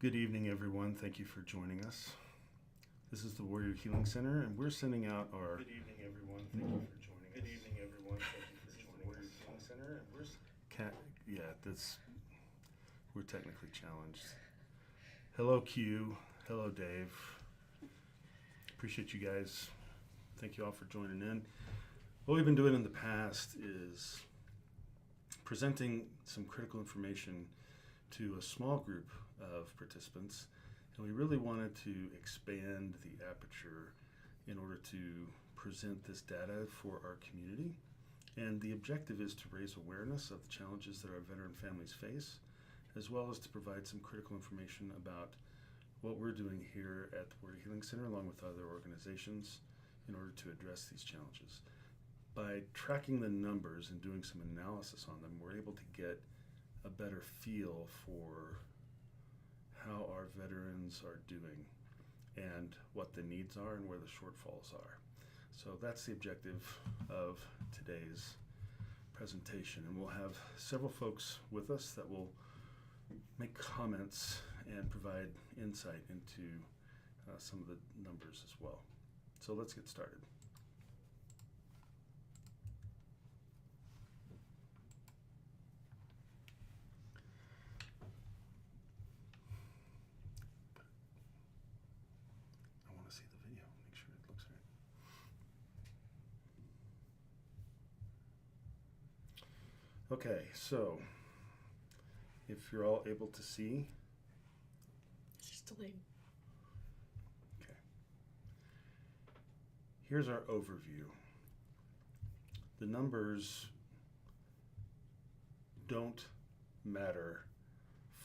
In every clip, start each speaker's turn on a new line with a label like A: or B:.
A: Good evening, everyone. Thank you for joining us. This is the Warrior Healing Center, and we're sending out our. Good evening, everyone. Thank you for joining us. Good evening, everyone. Thank you for joining us. Warrior Healing Center, and we're technically challenged. Hello, Q. Hello, Dave. Appreciate you guys. Thank you all for joining in. What we've been doing in the past is presenting some critical information to a small group of participants, and we really wanted to expand the aperture in order to present this data for our community. And the objective is to raise awareness of the challenges that our veteran families face, as well as to provide some critical information about what we're doing here at the Warrior Healing Center along with other organizations in order to address these challenges. By tracking the numbers and doing some analysis on them, we're able to get a better feel for how our veterans are doing and what the needs are and where the shortfalls are. So that's the objective of today's presentation, and we'll have several folks with us that will make comments and provide insight into some of the numbers as well. So let's get started. I want to see the video, make sure it looks right. Okay, so if you're all able to see.
B: It's just delayed.
A: Okay. Here's our overview. The numbers don't matter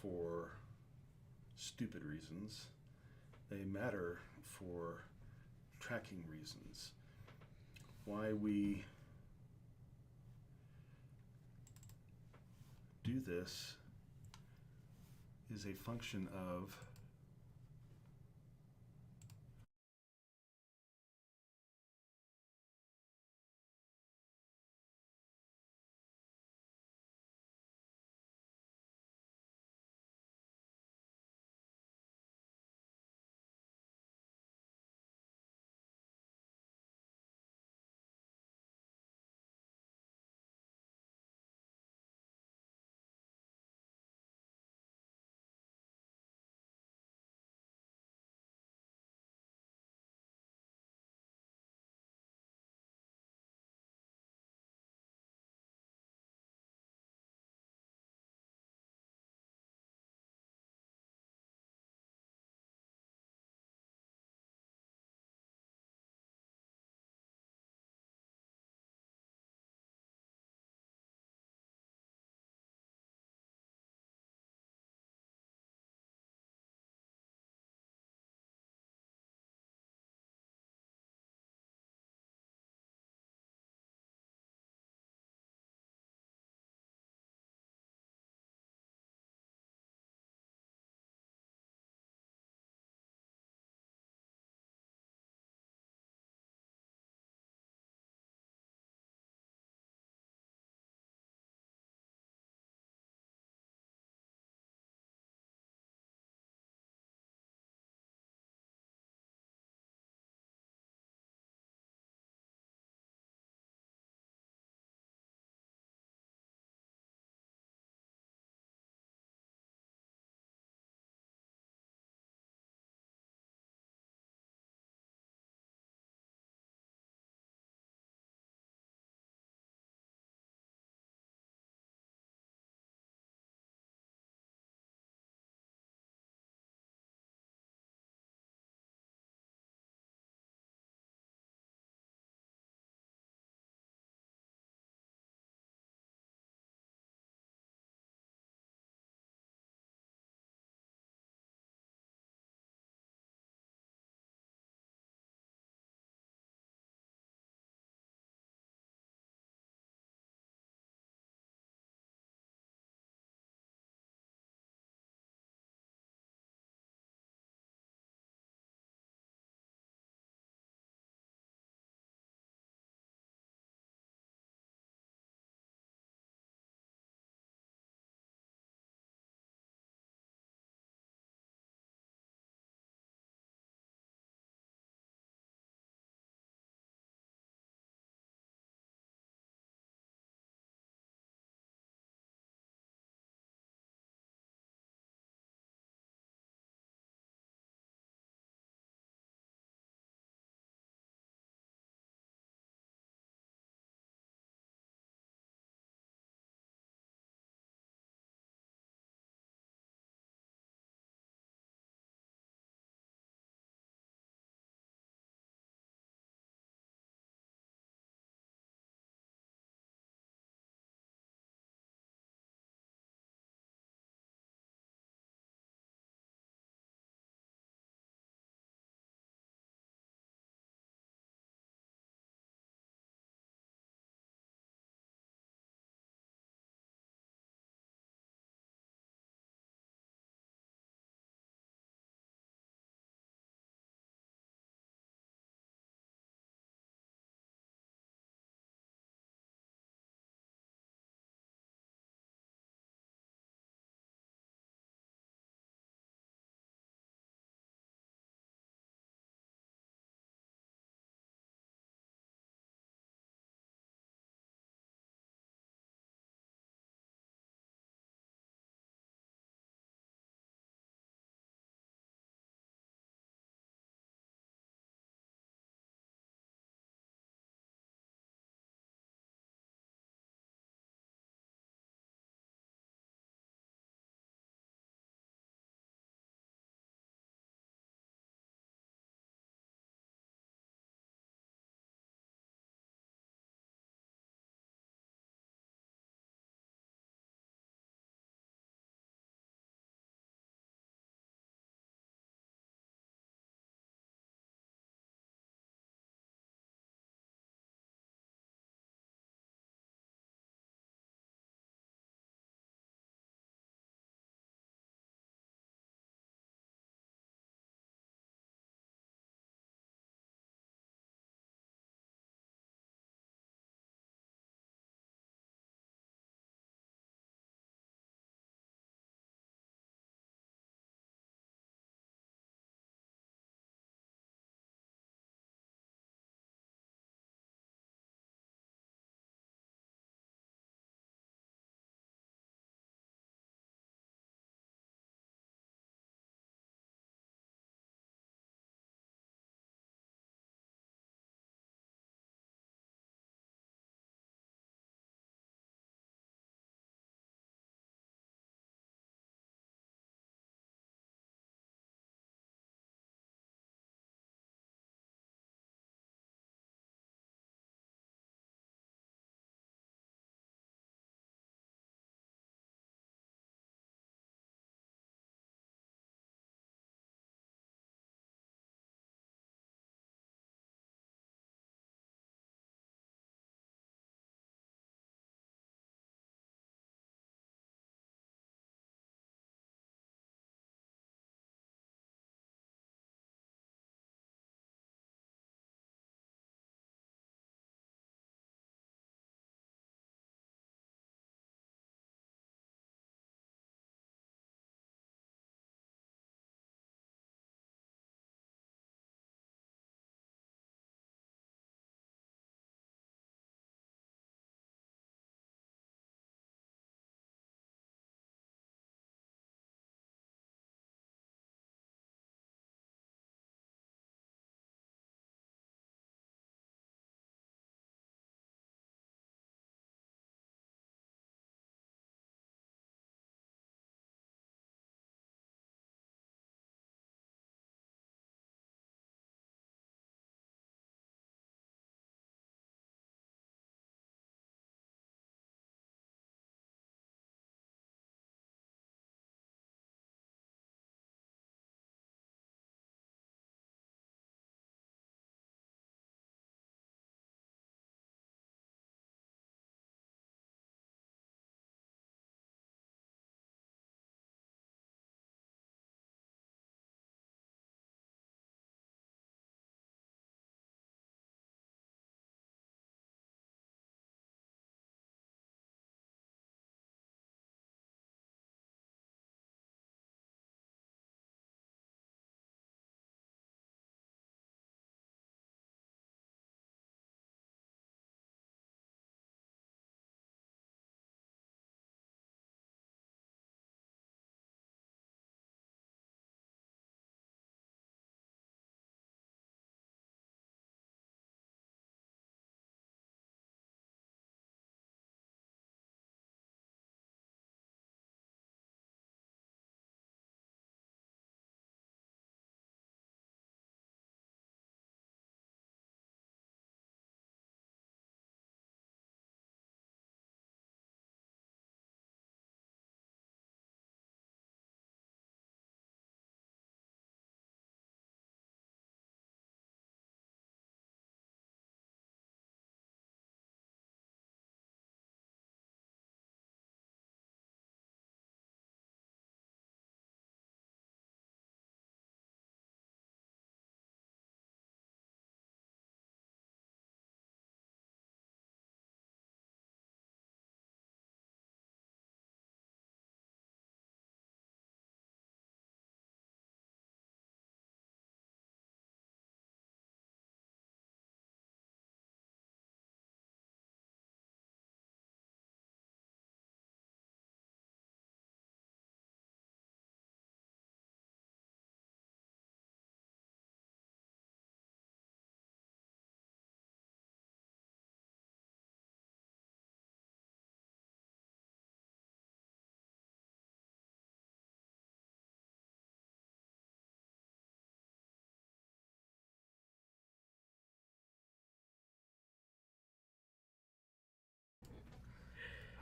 A: for stupid reasons. They matter for tracking reasons. Why we do this is a function of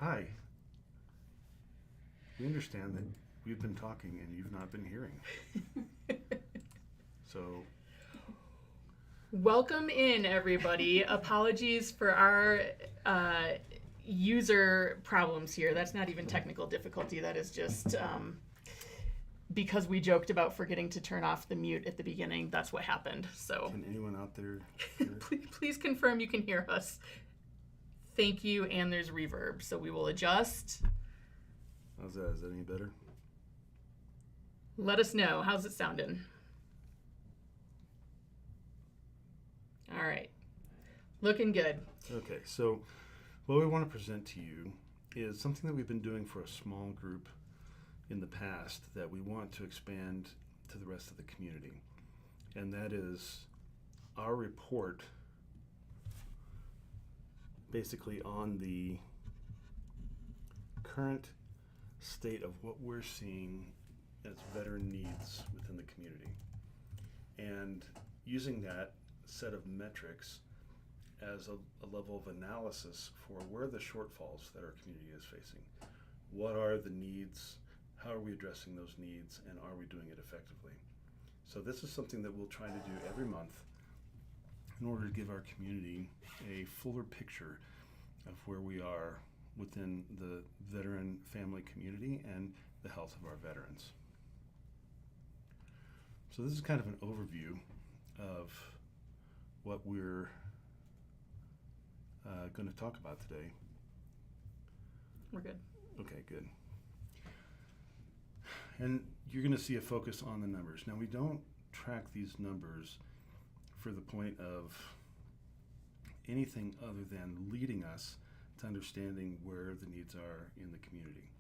A: Hi. We understand that we've been talking and you've not been hearing. So,
B: Welcome in, everybody. Apologies for our user problems here. That's not even technical difficulty. That is just because we joked about forgetting to turn off the mute at the beginning. That's what happened. So,
A: can anyone out there hear?
B: please confirm you can hear us. Thank you. And there's reverb, so we will adjust.
A: How's that? Is that any better?
B: Let us know. How's it sounding? All right. Looking good.
A: Okay, so what we want to present to you is something that we've been doing for a small group in the past that we want to expand to the rest of the community. And that is our report basically on the current state of what we're seeing as veteran needs within the community. And using that set of metrics as a level of analysis for where the shortfalls that our community is facing. What are the needs? How are we addressing those needs? And are we doing it effectively? So this is something that we'll try to do every month in order to give our community a fuller picture of where we are within the veteran family community and the health of our veterans. So this is kind of an overview of what we're going to talk about today.
B: We're good.
A: Okay, good. And you're going to see a focus on the numbers. Now, we don't track these numbers for the point of anything other than leading us to understanding where the needs are in the community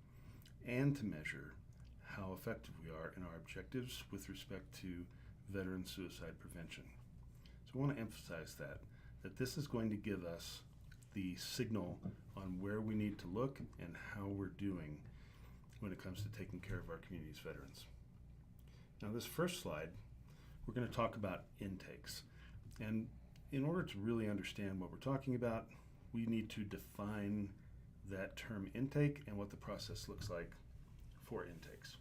A: and to measure how effective we are in our objectives with respect to veteran suicide prevention. So I want to emphasize that this is going to give us the signal on where we need to look and how we're doing when it comes to taking care of our community's veterans. Now, this first slide, we're going to talk about intakes. And in order to really understand what we're talking about, we need to define that term intake and what the process looks like for intakes.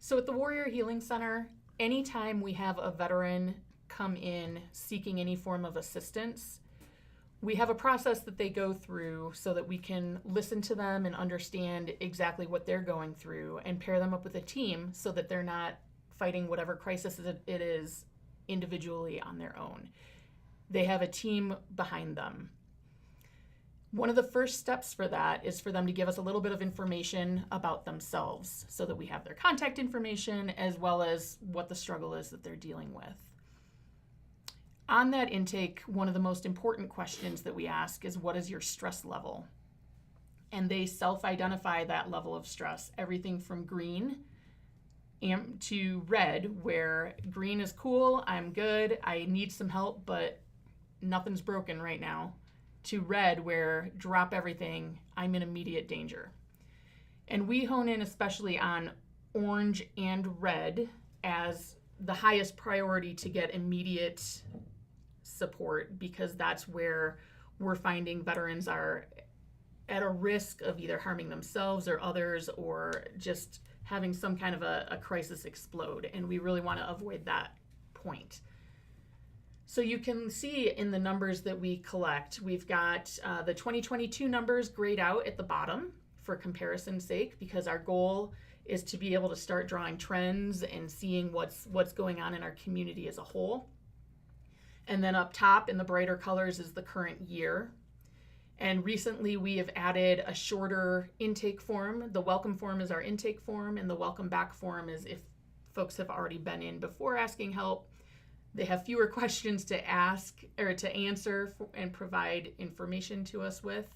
B: So at the Warrior Healing Center, anytime we have a veteran come in seeking any form of assistance, we have a process that they go through so that we can listen to them and understand exactly what they're going through and pair them up with a team so that they're not fighting whatever crisis it is individually on their own. They have a team behind them. One of the first steps for that is for them to give us a little bit of information about themselves so that we have their contact information as well as what the struggle is that they're dealing with. On that intake, one of the most important questions that we ask is, what is your stress level? And they self-identify that level of stress, everything from green to red, where green is cool, I'm good, I need some help, but nothing's broken right now, to red, where drop everything, I'm in immediate danger. And we hone in especially on orange and red as the highest priority to get immediate support, because that's where we're finding veterans are at a risk of either harming themselves or others, or just having some kind of a crisis explode. And we really want to avoid that point. So you can see in the numbers that we collect, we've got the 2022 numbers grayed out at the bottom for comparison's sake, because our goal is to be able to start drawing trends and seeing what's going on in our community as a whole. And then up top in the brighter colors is the current year. And recently we have added a shorter intake form. The welcome form is our intake form, and the welcome back form is if folks have already been in before asking help. They have fewer questions to ask or to answer and provide information to us with.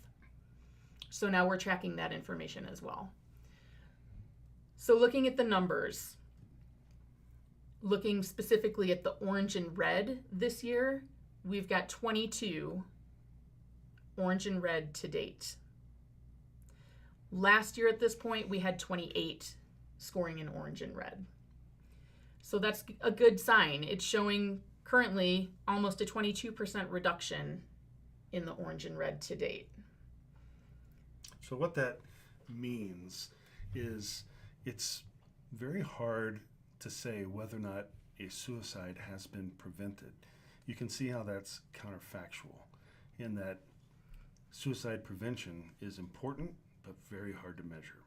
B: So now we're tracking that information as well. So looking at the numbers, looking specifically at the orange and red this year, we've got 22 orange and red to date. Last year at this point, we had 28 scoring in orange and red. So that's a good sign. It's showing currently almost a 22% reduction in the orange and red to date.
A: So what that means is it's very hard to say whether or not a suicide has been prevented. You can see how that's counterfactual in that suicide prevention is important but very hard to measure.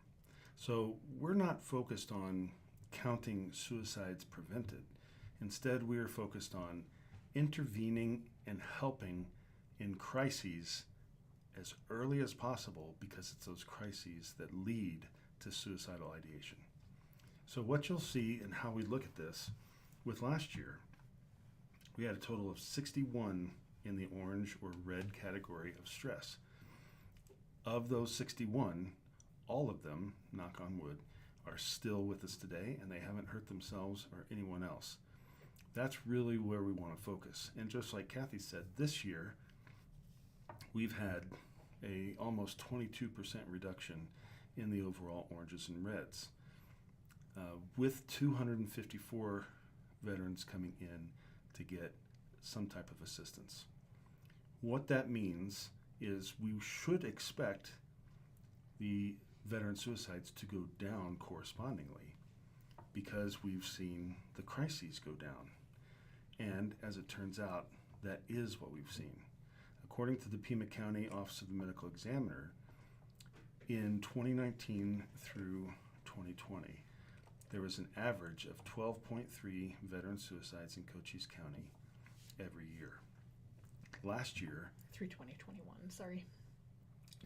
A: So we're not focused on counting suicides prevented. Instead, we are focused on intervening and helping in crises as early as possible, because it's those crises that lead to suicidal ideation. So what you'll see and how we look at this with last year, we had a total of 61 in the orange or red category of stress. Of those 61, all of them, knock on wood, are still with us today, and they haven't hurt themselves or anyone else. That's really where we want to focus. And just like Kathy said, this year we've had a almost 22% reduction in the overall oranges and reds, with 254 veterans coming in to get some type of assistance. What that means is we should expect the veteran suicides to go down correspondingly, because we've seen the crises go down. And as it turns out, that is what we've seen. According to the Pima County Office of the Medical Examiner, in 2019 through 2020, there was an average of 12.3 veteran suicides in Cochise County every year. Last year,
B: Through 2021, sorry.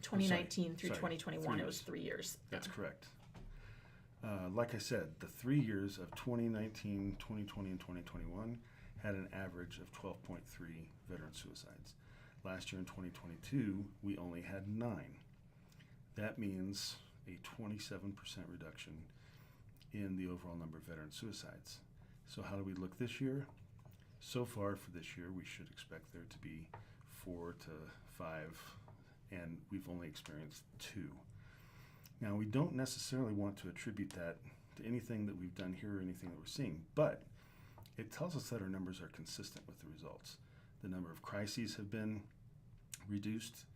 B: 2019 through
A: sorry,
B: 2021,
A: 3
B: it was
A: years.
B: 3 years.
A: That's correct. Like I said, the 3 years of 2019, 2020, and 2021 had an average of 12.3 veteran suicides. Last year in 2022, we only had 9. That means a 27% reduction in the overall number of veteran suicides. So how do we look this year? So far for this year, we should expect there to be 4 to 5, and we've only experienced 2. Now, we don't necessarily want to attribute that to anything that we've done here or anything that we're seeing, but it tells us that our numbers are consistent with the results. The number of crises have been reduced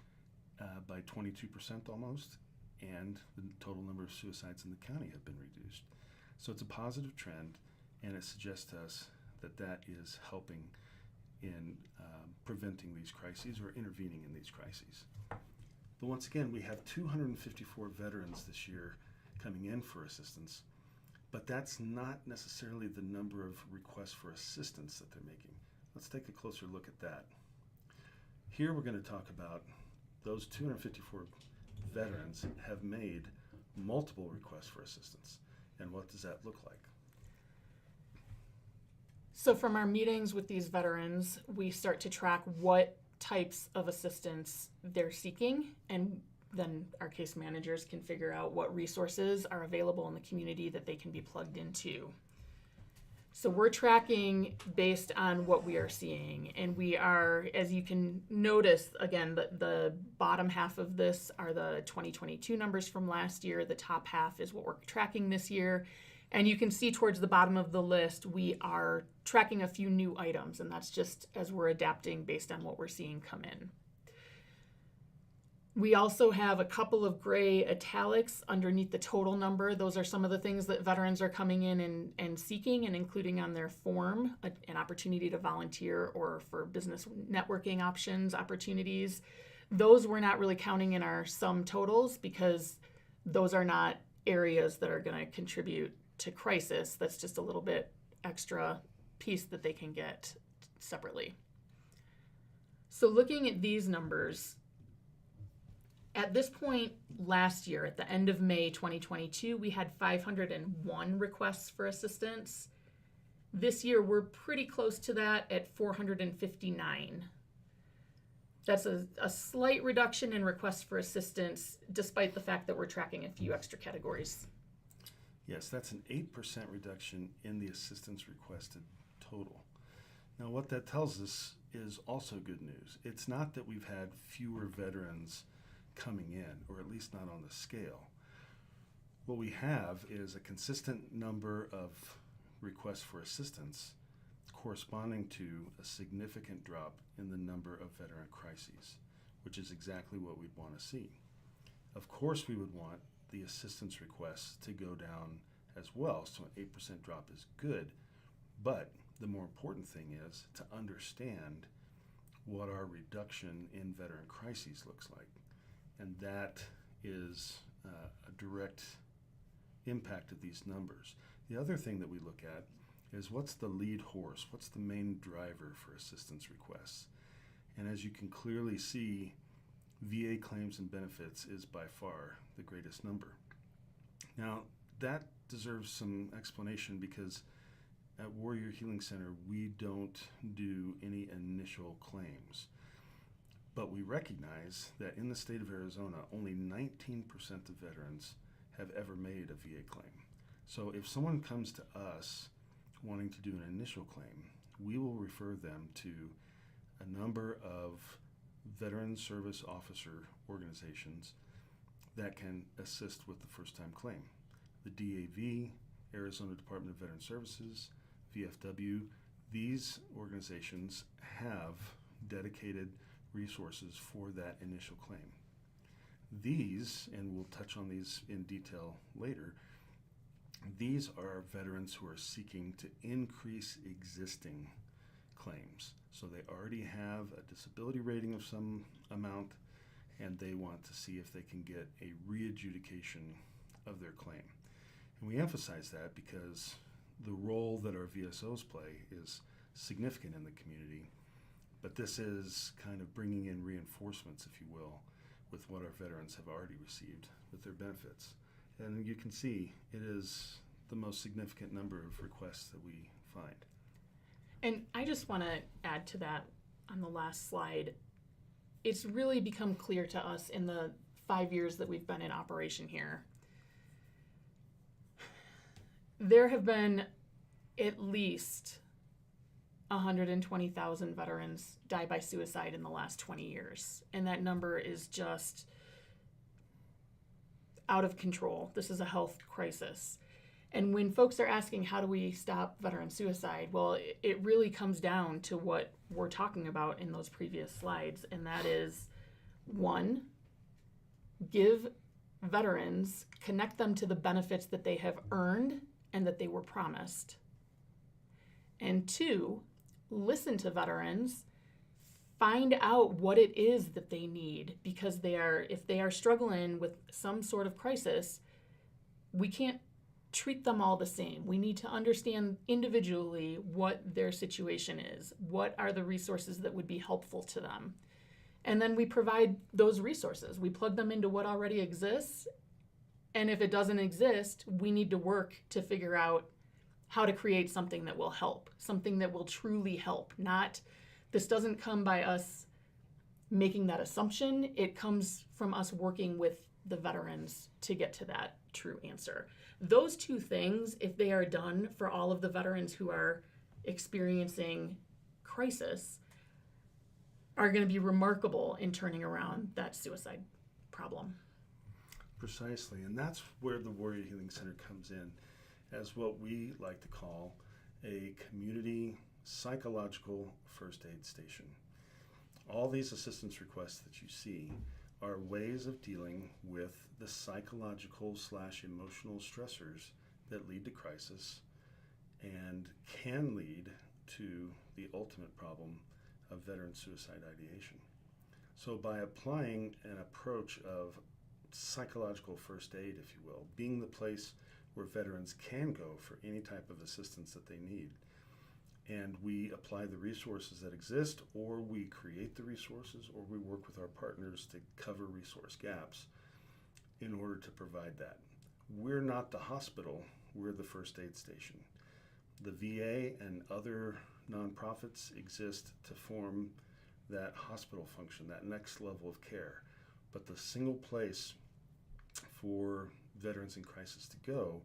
A: by 22% almost, and the total number of suicides in the county have been reduced. So it's a positive trend, and it suggests to us that that is helping in preventing these crises or intervening in these crises. But once again, we have 254 veterans this year coming in for assistance, but that's not necessarily the number of requests for assistance that they're making. Let's take a closer look at that. Here we're going to talk about those 254 veterans have made multiple requests for assistance. And what does that look like?
B: So from our meetings with these veterans, we start to track what types of assistance they're seeking, and then our case managers can figure out what resources are available in the community that they can be plugged into. So we're tracking based on what we are seeing, and we are, as you can notice, again, the bottom half of this are the 2022 numbers from last year. The top half is what we're tracking this year. And you can see towards the bottom of the list, we are tracking a few new items, and that's just as we're adapting based on what we're seeing come in. We also have a couple of gray italics underneath the total number. Those are some of the things that veterans are coming in and seeking and including on their form, an opportunity to volunteer or for business networking opportunities. Those we're not really counting in our sum totals because those are not areas that are going to contribute to crisis. That's just a little bit extra piece that they can get separately. So looking at these numbers, at this point last year, at the end of May 2022, we had 501 requests for assistance. This year, we're pretty close to that at 459. That's a slight reduction in requests for assistance, despite the fact that we're tracking a few extra categories.
A: Yes, that's an 8% reduction in the assistance requested total. Now, what that tells us is also good news. It's not that we've had fewer veterans coming in, or at least not on the scale. What we have is a consistent number of requests for assistance corresponding to a significant drop in the number of veteran crises, which is exactly what we'd want to see. Of course, we would want the assistance requests to go down as well, so an 8% drop is good. But the more important thing is to understand what our reduction in veteran crises looks like. And that is a direct impact of these numbers. The other thing that we look at is what's the lead horse, what's the main driver for assistance requests. And as you can clearly see, VA claims and benefits is by far the greatest number. Now, that deserves some explanation because at Warrior Healing Center, we don't do any initial claims. But we recognize that in the state of Arizona, only 19% of veterans have ever made a VA claim. So if someone comes to us wanting to do an initial claim, we will refer them to a number of veteran service officer organizations that can assist with the first-time claim. The DAV, Arizona Department of Veteran Services, VFW, these organizations have dedicated resources for that initial claim. These, and we'll touch on these in detail later, these are veterans who are seeking to increase existing claims. So they already have a disability rating of some amount, and they want to see if they can get a re-adjudication of their claim. And we emphasize that because the role that our VSOs play is significant in the community, but this is kind of bringing in reinforcements, if you will, with what our veterans have already received with their benefits. And you can see it is the most significant number of requests that we find.
B: And I just want to add to that on the last slide. It's really become clear to us in the 5 years that we've been in operation here. There have been at least 120,000 veterans die by suicide in the last 20 years. And that number is just out of control. This is a health crisis. And when folks are asking, how do we stop veteran suicide? Well, it really comes down to what we're talking about in those previous slides. And that is, one, give veterans, connect them to the benefits that they have earned and that they were promised. And two, listen to veterans, find out what it is that they need, because if they are struggling with some sort of crisis, we can't treat them all the same. We need to understand individually what their situation is, what are the resources that would be helpful to them. And then we provide those resources. We plug them into what already exists. And if it doesn't exist, we need to work to figure out how to create something that will help, something that will truly help. This doesn't come by us making that assumption. It comes from us working with the veterans to get to that true answer. Those two things, if they are done for all of the veterans who are experiencing crisis, are going to be remarkable in turning around that suicide problem.
A: Precisely, and that's where the Warrior Healing Center comes in as what we like to call a community psychological first aid station. All these assistance requests that you see are ways of dealing with the psychological/emotional stressors that lead to crisis and can lead to the ultimate problem of veteran suicide ideation. So by applying an approach of psychological first aid, if you will, being the place where veterans can go for any type of assistance that they need, and we apply the resources that exist, or we create the resources, or we work with our partners to cover resource gaps in order to provide that. We're not the hospital, we're the first aid station. The VA and other nonprofits exist to form that hospital function, that next level of care. But the single place for veterans in crisis to go,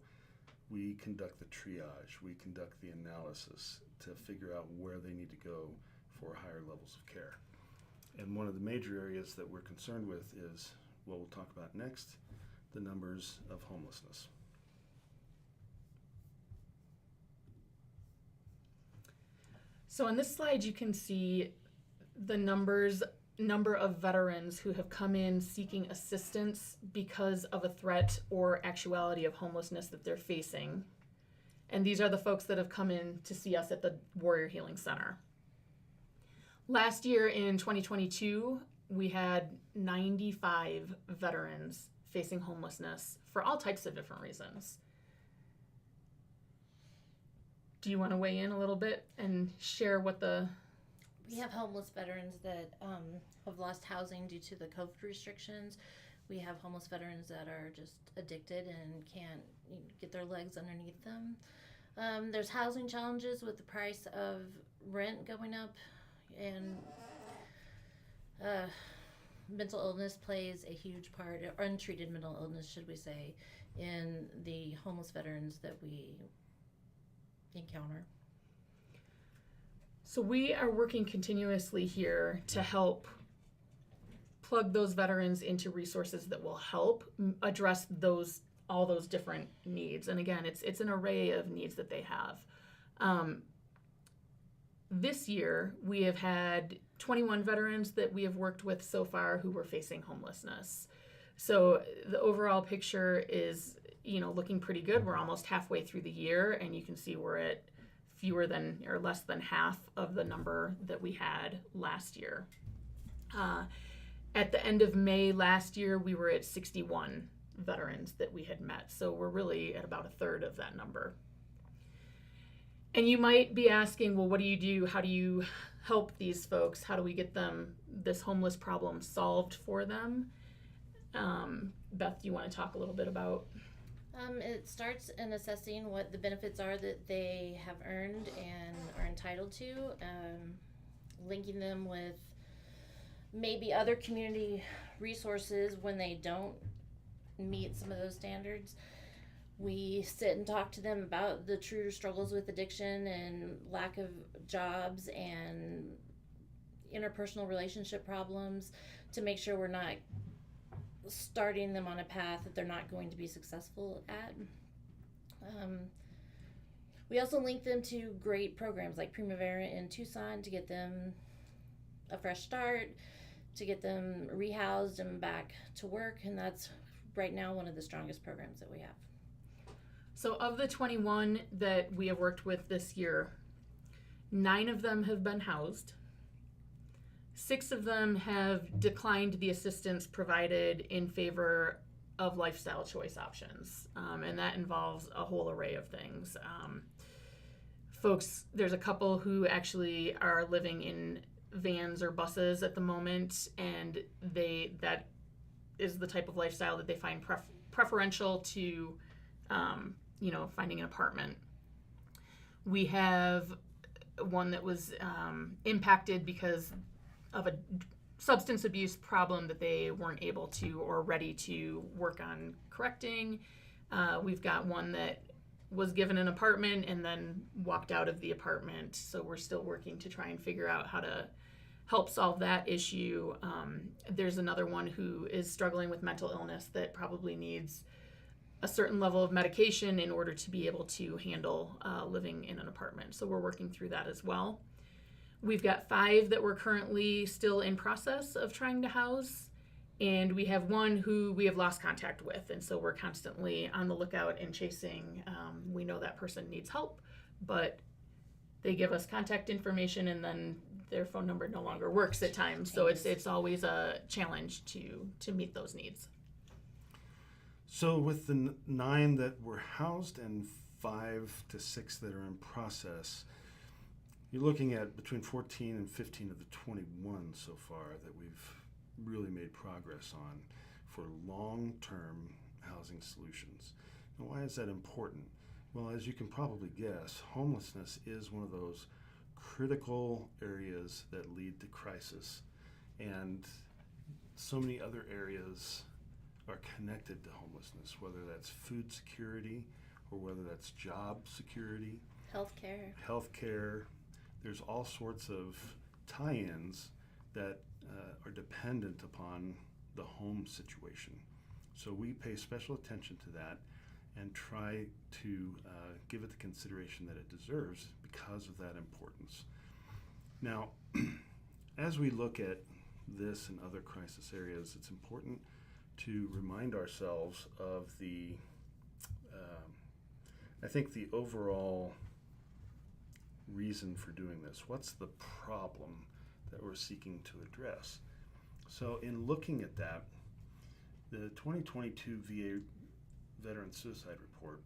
A: we conduct the triage, we conduct the analysis to figure out where they need to go for higher levels of care. And one of the major areas that we're concerned with is what we'll talk about next, the numbers of homelessness.
B: So on this slide, you can see the numbers number of veterans who have come in seeking assistance because of a threat or actuality of homelessness that they're facing. And these are the folks that have come in to see us at the Warrior Healing Center. Last year in 2022, we had 95 veterans facing homelessness for all types of different reasons. Do you want to weigh in a little bit and share what the...
C: We have homeless veterans that have lost housing due to the COVID restrictions. We have homeless veterans that are just addicted and can't get their legs underneath them. There's housing challenges with the price of rent going up, and mental illness plays a huge part, or untreated mental illness, should we say, in the homeless veterans that we encounter.
B: So we are working continuously here to help plug those veterans into resources that will help address all those different needs. And again, it's an array of needs that they have. This year, we have had 21 veterans that we have worked with so far who were facing homelessness. So the overall picture is, looking pretty good. We're almost halfway through the year, and you can see we're at fewer than or less than half of the number that we had last year. At the end of May last year, we were at 61 veterans that we had met. So we're really at about a third of that number. And you might be asking, well, what do you do? How do you help these folks? How do we get them this homeless problem solved for them? Beth, do you want to talk a little bit about?
C: It starts in assessing what the benefits are that they have earned and are entitled to, linking them with maybe other community resources when they don't meet some of those standards. We sit and talk to them about the true struggles with addiction and lack of jobs and interpersonal relationship problems to make sure we're not starting them on a path that they're not going to be successful at. We also link them to great programs like Primavera in Tucson to get them a fresh start, to get them rehoused and back to work, and that's right now one of the strongest programs that we have.
B: So of the 21 that we have worked with this year, 9 of them have been housed. 6 of them have declined the assistance provided in favor of lifestyle choice options, and that involves a whole array of things. Folks, there's a couple who actually are living in vans or buses at the moment, and that is the type of lifestyle that they find preferential to finding an apartment. We have one that was impacted because of a substance abuse problem that they weren't able to or ready to work on correcting. We've got one that was given an apartment and then walked out of the apartment. So we're still working to try and figure out how to help solve that issue. There's another one who is struggling with mental illness that probably needs a certain level of medication in order to be able to handle living in an apartment. So we're working through that as well. We've got 5 that we're currently still in process of trying to house, and we have 1 who we have lost contact with, and so we're constantly on the lookout and chasing. We know that person needs help, but they give us contact information and then their phone number no longer works at times, so it's always a challenge to meet those needs.
A: So with the 9 that were housed and 5 to 6 that are in process, you're looking at between 14 and 15 of the 21 so far that we've really made progress on for long-term housing solutions. Now, why is that important? Well, as you can probably guess, homelessness is one of those critical areas that lead to crisis, and so many other areas are connected to homelessness, whether that's food security or whether that's job security, healthcare. There's all sorts of tie-ins that are dependent upon the home situation. So we pay special attention to that and try to give it the consideration that it deserves because of that importance. Now, as we look at this and other crisis areas, it's important to remind ourselves of I think the overall reason for doing this. What's the problem that we're seeking to address? So in looking at that, the 2022 VA Veteran Suicide Report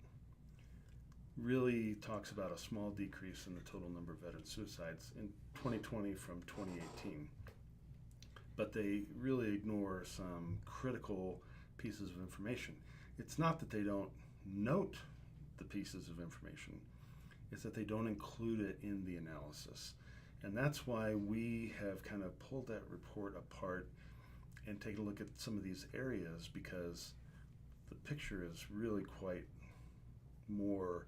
A: really talks about a small decrease in the total number of veteran suicides in 2020 from 2018. But they really ignore some critical pieces of information. It's not that they don't note the pieces of information, it's that they don't include it in the analysis. And that's why we have kind of pulled that report apart and taken a look at some of these areas, because the picture is really quite more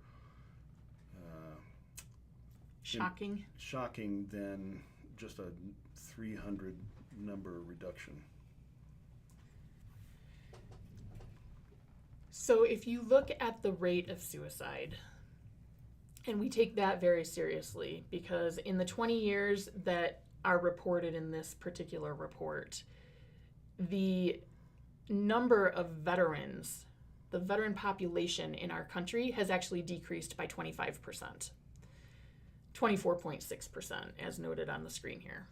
A: shocking than just a 300 number reduction.
B: So if you look at the rate of suicide, and we take that very seriously, because in the 20 years that are reported in this particular report, the number of veterans, the veteran population in our country has actually decreased by 25%, 24.6% as noted on the screen here.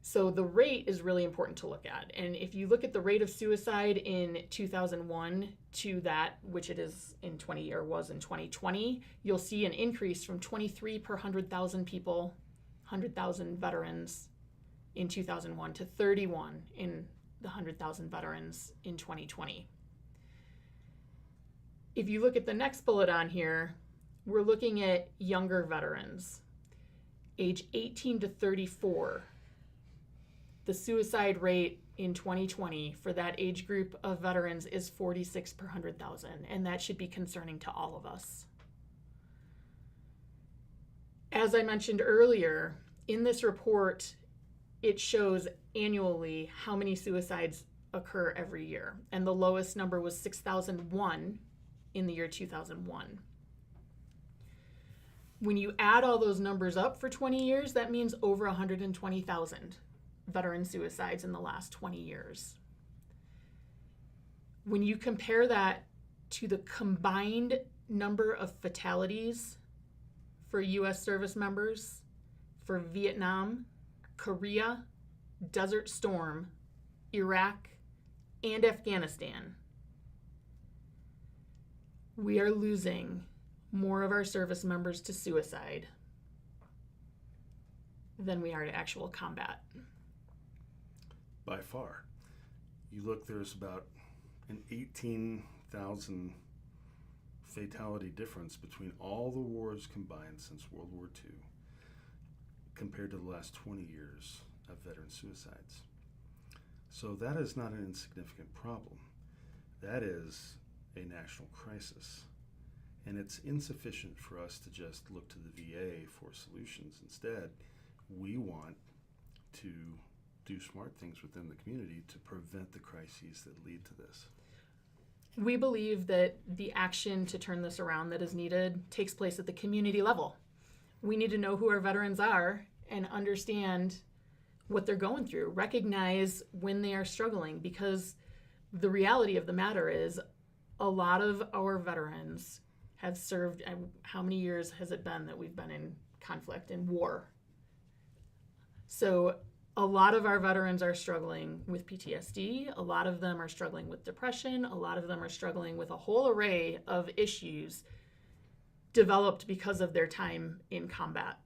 B: So the rate is really important to look at. And if you look at the rate of suicide in 2001 to that, which it is in 2020, you'll see an increase from 23 per 100,000 people, 100,000 veterans in 2001 to 31 in the 100,000 veterans in 2020. If you look at the next bullet on here, we're looking at younger veterans, age 18 to 34. The suicide rate in 2020 for that age group of veterans is 46 per 100,000, and that should be concerning to all of us. As I mentioned earlier, in this report, it shows annually how many suicides occur every year, and the lowest number was 6,001 in the year 2001. When you add all those numbers up for 20 years, that means over 120,000 veteran suicides in the last 20 years. When you compare that to the combined number of fatalities for U.S. service members for Vietnam, Korea, Desert Storm, Iraq, and Afghanistan, we are losing more of our service members to suicide than we are to actual combat.
A: By far. You look, there's about an 18,000 fatality difference between all the wars combined since World War II compared to the last 20 years of veteran suicides. So that is not an insignificant problem. That is a national crisis. And it's insufficient for us to just look to the VA for solutions. Instead, we want to do smart things within the community to prevent the crises that lead to this.
B: We believe that the action to turn this around that is needed takes place at the community level. We need to know who our veterans are and understand what they're going through, recognize when they are struggling, because the reality of the matter is a lot of our veterans have served. How many years has it been that we've been in conflict and war? So a lot of our veterans are struggling with PTSD. A lot of them are struggling with depression. A lot of them are struggling with a whole array of issues developed because of their time in combat.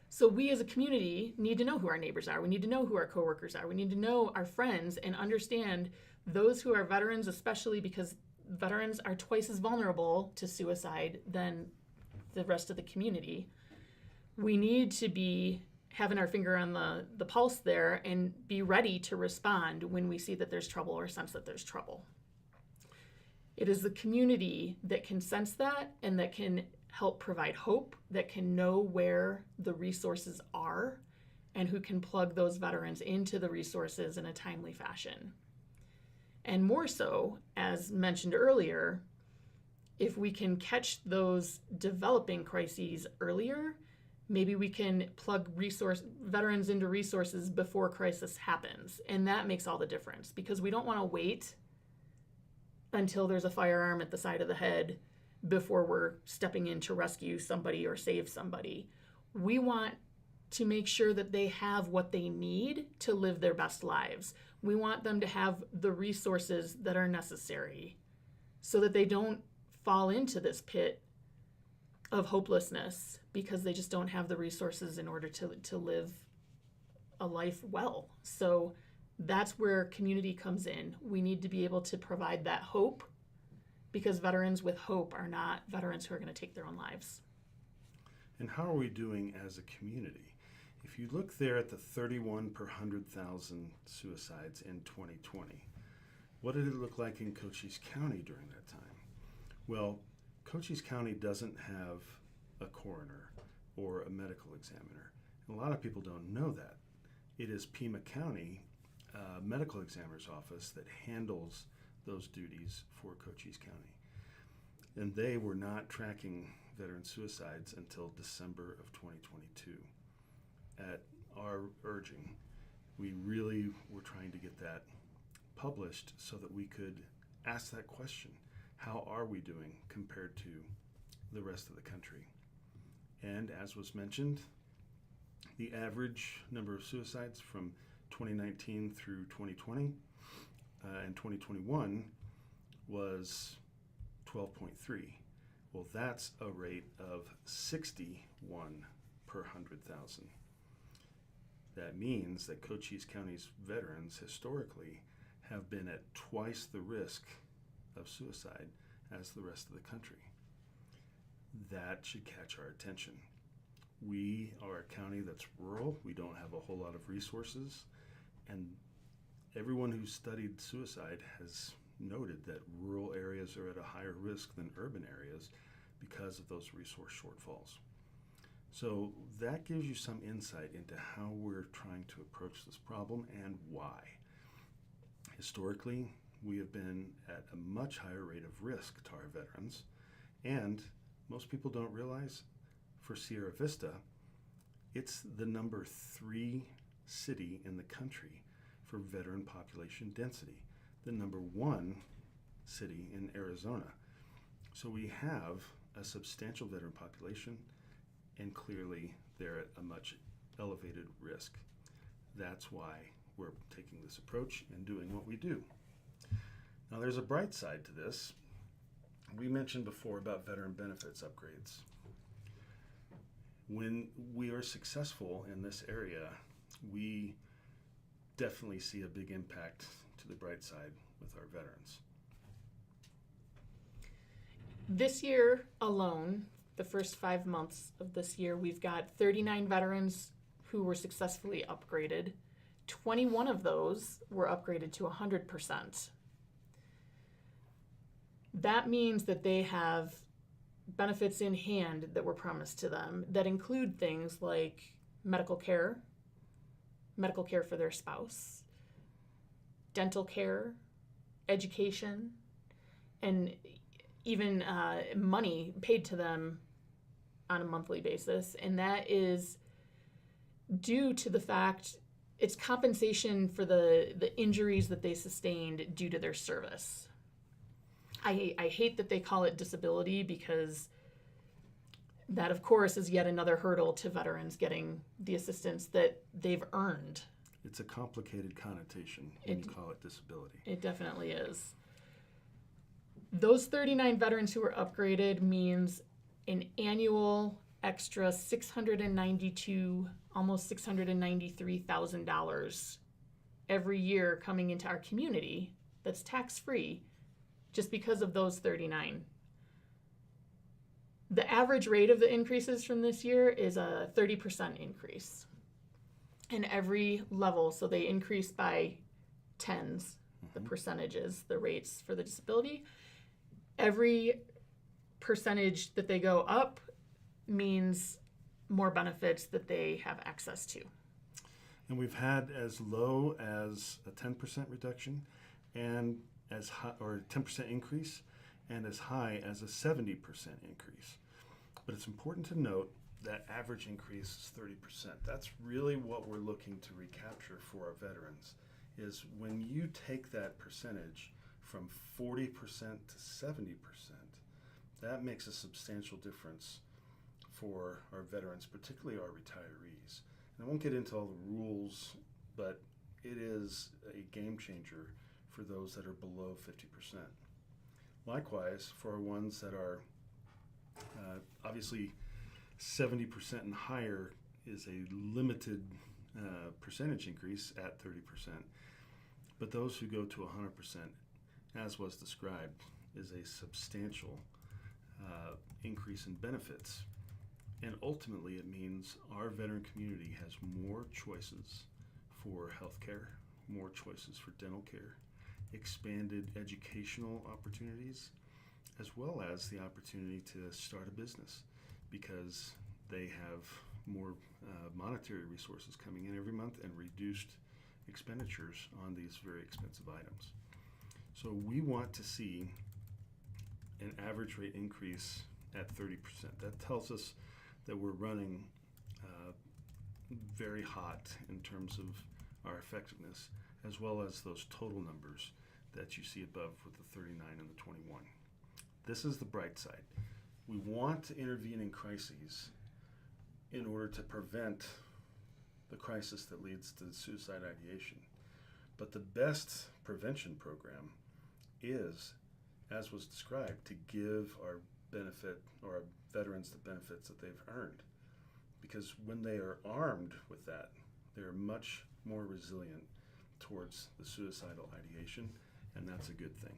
B: So we as a community need to know who our neighbors are. We need to know who our coworkers are. We need to know our friends and understand those who are veterans, especially because veterans are twice as vulnerable to suicide than the rest of the community. We need to be having our finger on the pulse there and be ready to respond when we see that there's trouble or sense that there's trouble. It is the community that can sense that and that can help provide hope, that can know where the resources are and who can plug those veterans into the resources in a timely fashion. And more so, as mentioned earlier, if we can catch those developing crises earlier, Maybe we can plug veterans into resources before crisis happens. And that makes all the difference, because we don't want to wait until there's a firearm at the side of the head before we're stepping in to rescue somebody or save somebody. We want to make sure that they have what they need to live their best lives. We want them to have the resources that are necessary so that they don't fall into this pit of hopelessness because they just don't have the resources in order to live a life well. So that's where community comes in. We need to be able to provide that hope, because veterans with hope are not veterans who are going to take their own lives.
A: And how are we doing as a community? If you look there at the 31 per 100,000 suicides in 2020, what did it look like in Cochise County during that time? Well, Cochise County doesn't have a coroner or a medical examiner. And a lot of people don't know that. It is Pima County Medical Examiner's Office that handles those duties for Cochise County. And they were not tracking veteran suicides until December of 2022. At our urging, we really were trying to get that published so that we could ask that question. How are we doing compared to the rest of the country? And as was mentioned, the average number of suicides from 2019 through 2020 and 2021 was 12.3. Well, that's a rate of 61 per 100,000. That means that Cochise County's veterans historically have been at twice the risk of suicide as the rest of the country. That should catch our attention. We are a county that's rural. We don't have a whole lot of resources. And everyone who's studied suicide has noted that rural areas are at a higher risk than urban areas because of those resource shortfalls. So that gives you some insight into how we're trying to approach this problem and why. Historically, we have been at a much higher rate of risk to our veterans, and most people don't realize for Sierra Vista, it's the number 3 city in the country for veteran population density, the number 1 city in Arizona. So we have a substantial veteran population, and clearly they're at a much elevated risk. That's why we're taking this approach and doing what we do. Now, there's a bright side to this. We mentioned before about veteran benefits upgrades. When we are successful in this area, we definitely see a big impact to the bright side with our veterans.
B: This year alone, the first 5 months of this year, we've got 39 veterans who were successfully upgraded. 21 of those were upgraded to 100%. That means that they have benefits in hand that were promised to them that include things like medical care for their spouse, dental care, education, and even money paid to them on a monthly basis. And that is due to the fact it's compensation for the injuries that they sustained due to their service. I hate that they call it disability, because that, of course, is yet another hurdle to veterans getting the assistance that they've earned.
A: It's a complicated connotation when you call it disability.
B: It definitely is. Those 39 veterans who were upgraded means an annual extra $692, almost $693,000 every year coming into our community that's tax-free, just because of those 39. The average rate of the increases from this year is a 30% increase in every level. So they increase by tens, the percentages, the rates for the disability. Every percentage that they go up means more benefits that they have access to.
A: And we've had as low as a 10% reduction and as high, or 10% increase, and as high as a 70% increase. But it's important to note that average increase is 30%. That's really what we're looking to recapture for our veterans, is when you take that percentage from 40% to 70%, that makes a substantial difference for our veterans, particularly our retirees. And I won't get into all the rules, but it is a game changer for those that are below 50%. Likewise, for our ones that are obviously 70% and higher is a limited percentage increase at 30%. But those who go to 100%, as was described, is a substantial increase in benefits. And ultimately, it means our veteran community has more choices for health care, more choices for dental care, expanded educational opportunities, as well as the opportunity to start a business, because they have more monetary resources coming in every month and reduced expenditures on these very expensive items. So we want to see an average rate increase at 30%. That tells us that we're running very hot in terms of our effectiveness, as well as those total numbers that you see above with the 39 and the 21. This is the bright side. We want to intervene in crises in order to prevent the crisis that leads to suicide ideation. But the best prevention program is, as was described, to give our benefit or our veterans the benefits that they've earned. Because when they are armed with that, they're much more resilient towards the suicidal ideation, and that's a good thing.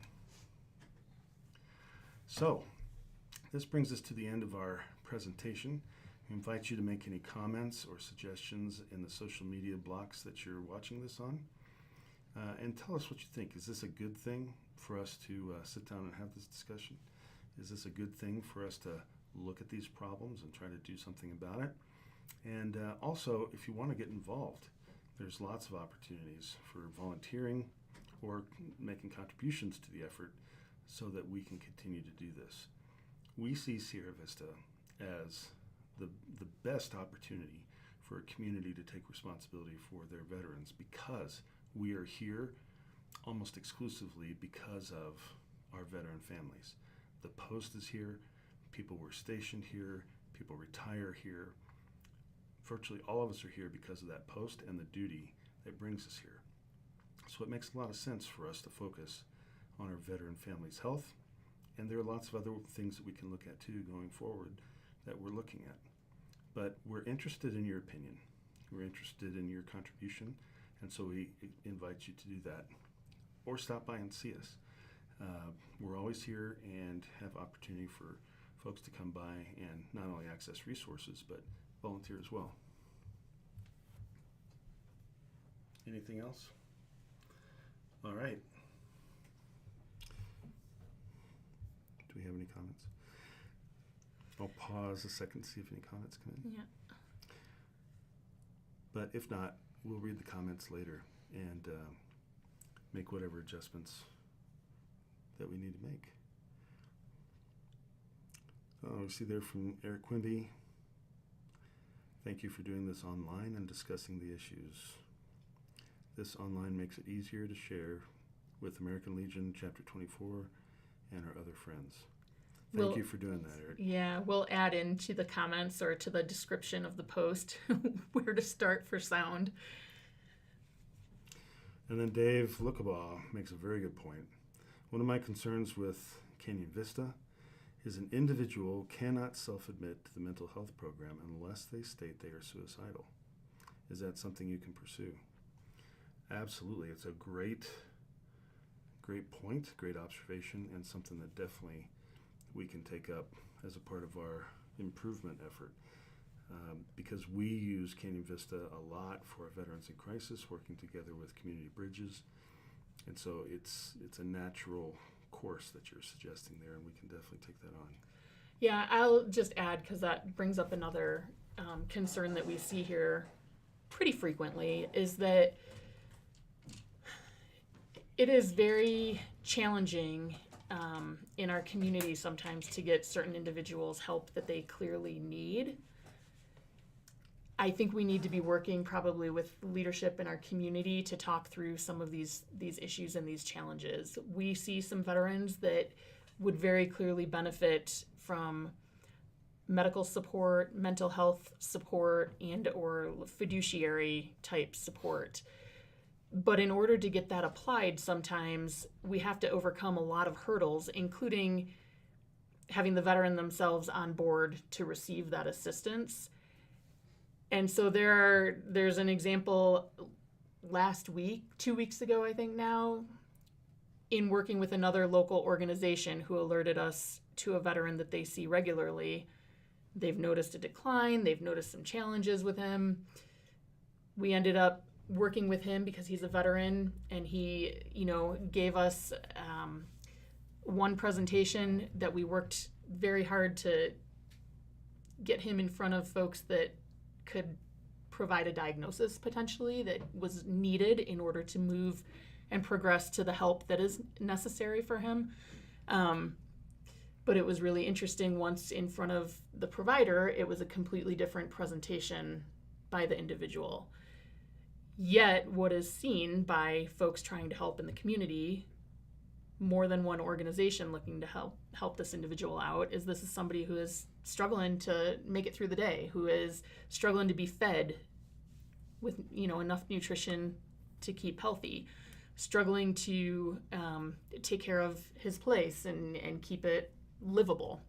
A: So, this brings us to the end of our presentation. We invite you to make any comments or suggestions in the social media blocks that you're watching this on. And tell us what you think. Is this a good thing for us to sit down and have this discussion? Is this a good thing for us to look at these problems and try to do something about it? And also, if you want to get involved, there's lots of opportunities for volunteering or making contributions to the effort so that we can continue to do this. We see Sierra Vista as the best opportunity for a community to take responsibility for their veterans, because we are here almost exclusively because of our veteran families. The post is here, people were stationed here, people retire here. Virtually all of us are here because of that post and the duty that brings us here. So it makes a lot of sense for us to focus on our veteran families' health, and there are lots of other things that we can look at too going forward that we're looking at. But we're interested in your opinion. We're interested in your contribution, and so we invite you to do that. Or stop by and see us. We're always here and have opportunity for folks to come by and not only access resources, but volunteer as well. Anything else? All right. Do we have any comments? I'll pause a second to see if any comments come in.
B: Yeah.
A: But if not, we'll read the comments later and make whatever adjustments that we need to make. We see there from Eric Quimby. Thank you for doing this online and discussing the issues. This online makes it easier to share with American Legion Chapter 24 and our other friends. Thank you for doing that, Eric.
B: Yeah, we'll add into the comments or to the description of the post where to start for sound.
A: And then Dave Lookabaugh makes a very good point. One of my concerns with Canyon Vista is an individual cannot self-admit to the mental health program unless they state they are suicidal. Is that something you can pursue? Absolutely. It's a great point, great observation, and something that definitely we can take up as a part of our improvement effort. Because we use Canyon Vista a lot for our veterans in crisis, working together with community bridges. And so it's a natural course that you're suggesting there, and we can definitely take that on.
B: Yeah, I'll just add, because that brings up another concern that we see here pretty frequently, is that it is very challenging in our community sometimes to get certain individuals help that they clearly need. I think we need to be working probably with leadership in our community to talk through some of these issues and these challenges. We see some veterans that would very clearly benefit from medical support, mental health support, and or fiduciary type support. But in order to get that applied, sometimes we have to overcome a lot of hurdles, including having the veteran themselves on board to receive that assistance. And so there's an example last week, 2 weeks ago, I think now, in working with another local organization who alerted us to a veteran that they see regularly. They've noticed a decline. They've noticed some challenges with him. We ended up working with him because he's a veteran, and he, gave us one presentation that we worked very hard to get him in front of folks that could provide a diagnosis potentially that was needed in order to move and progress to the help that is necessary for him. But it was really interesting once in front of the provider, it was a completely different presentation by the individual. Yet what is seen by folks trying to help in the community, more than one organization looking to help this individual out, is this is somebody who is struggling to make it through the day, who is struggling to be fed with enough nutrition to keep healthy, struggling to take care of his place and keep it livable.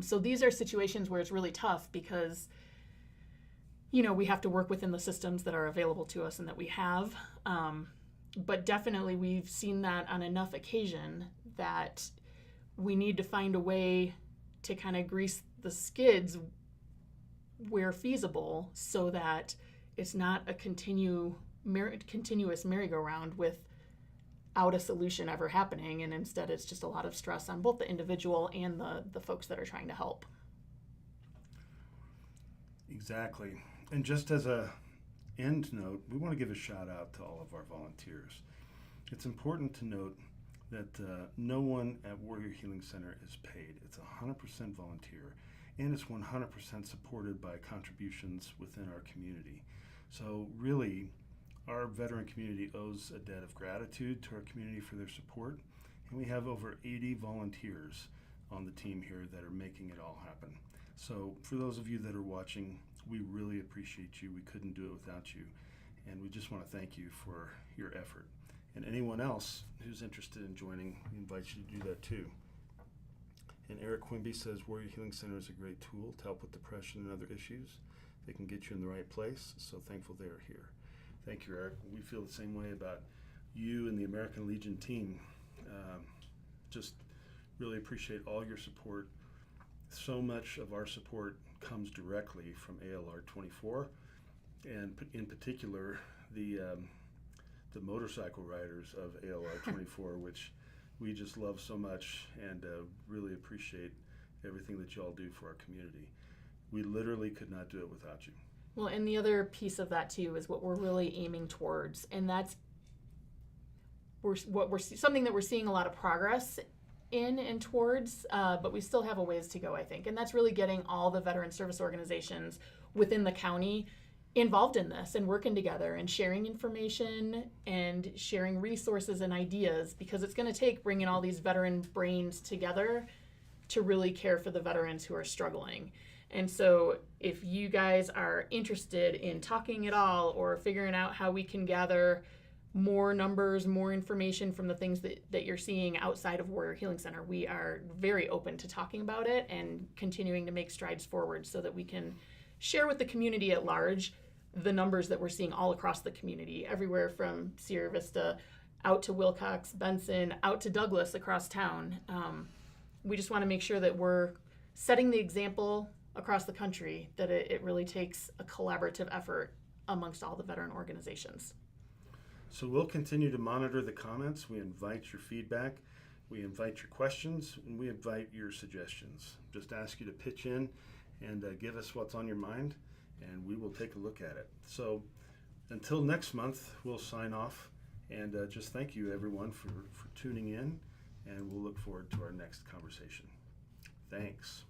B: So these are situations where it's really tough because we have to work within the systems that are available to us and that we have. But definitely we've seen that on enough occasion that we need to find a way to kind of grease the skids where feasible so that it's not a continuous merry-go-round without a solution ever happening, and instead it's just a lot of stress on both the individual and the folks that are trying to help.
A: Exactly. And just as a end note, we want to give a shout out to all of our volunteers. It's important to note that no one at Warrior Healing Center is paid. It's 100% volunteer, and it's 100% supported by contributions within our community. So really, our veteran community owes a debt of gratitude to our community for their support, and we have over 80 volunteers on the team here that are making it all happen. So for those of you that are watching, we really appreciate you. We couldn't do it without you, and we just want to thank you for your effort. And anyone else who's interested in joining, we invite you to do that too. And Eric Quimby says Warrior Healing Center is a great tool to help with depression and other issues. They can get you in the right place, so thankful they are here. Thank you, Eric. We feel the same way about you and the American Legion team. Just really appreciate all your support. So much of our support comes directly from ALR 24, and in particular the motorcycle riders of ALR 24, which we just love so much and really appreciate everything that y'all do for our community. We literally could not do it without you.
B: Well, and the other piece of that too is what we're really aiming towards, and that's something that we're seeing a lot of progress in and towards, but we still have a ways to go, I think. And that's really getting all the veteran service organizations within the county involved in this and working together and sharing information and sharing resources and ideas, because it's going to take bringing all these veteran brains together to really care for the veterans who are struggling. And so if you guys are interested in talking at all or figuring out how we can gather more numbers, more information from the things that you're seeing outside of Warrior Healing Center, we are very open to talking about it and continuing to make strides forward so that we can share with the community at large the numbers that we're seeing all across the community, everywhere from Sierra Vista out to Wilcox, Benson, out to Douglas across town. We just want to make sure that we're setting the example across the country, that it really takes a collaborative effort amongst all the veteran organizations.
A: So we'll continue to monitor the comments. We invite your feedback, we invite your questions, and we invite your suggestions. Just ask you to pitch in and give us what's on your mind, and we will take a look at it. So until next month, we'll sign off, and just thank you everyone for tuning in, and we'll look forward to our next conversation. Thanks.